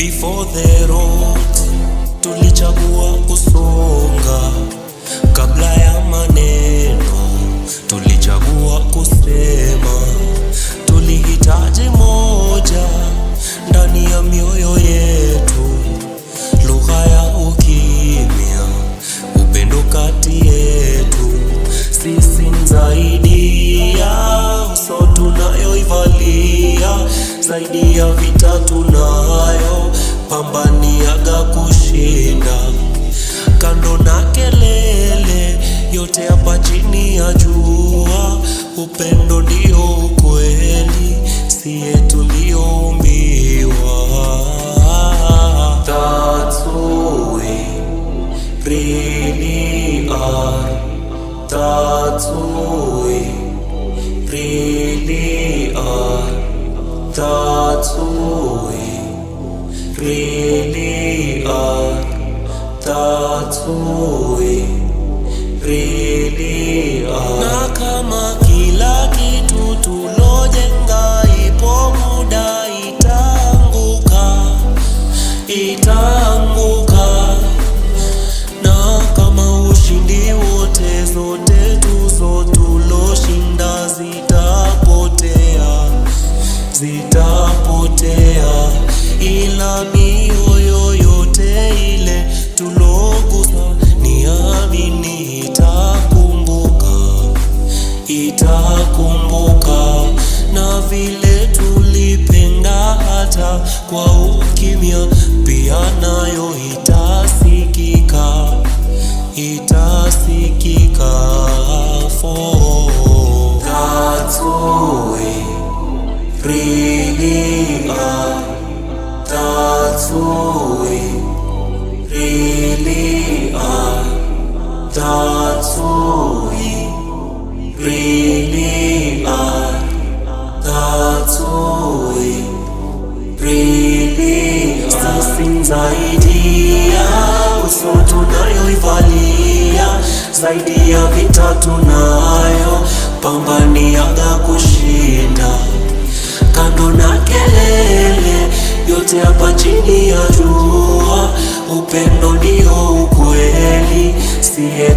before the road, tulichagua kusonga. Kabla ya maneno, tulichagua kusema. Tulihitaji moja ndani ya mioyo yetu, lugha ya ukimya, upendo kati yetu. Sisi zaidi ya uso tunayoivalia, zaidi ya vita tunayo pambaniaga kushinda. Kando na kelele yote hapa chini ya jua, upendo ndio ukweli, siye tulioumbiwa. That's who we really are. That's who we really are. That's who we really are. That's who we really are. Na kama kila kitu tulojenga ipo muda itaanguka, na kama ushindi wote, zote tuzo tuloshinda zitapotea, ila mioyo yote ile tulogusa, niamini itakumbuka. Na vile tulipenda hata kwa ukimya, pia nayo itasikika. For that's who we really are. That's who we really are. That's who we really are. That's who we really are. Sisi zaidi ya uso tunayoivalia, zaidi ya vita tunayo pambaniaga kushinda. Kando na kelele yote hapa chini ya jua, upendo ndio ukweli, siye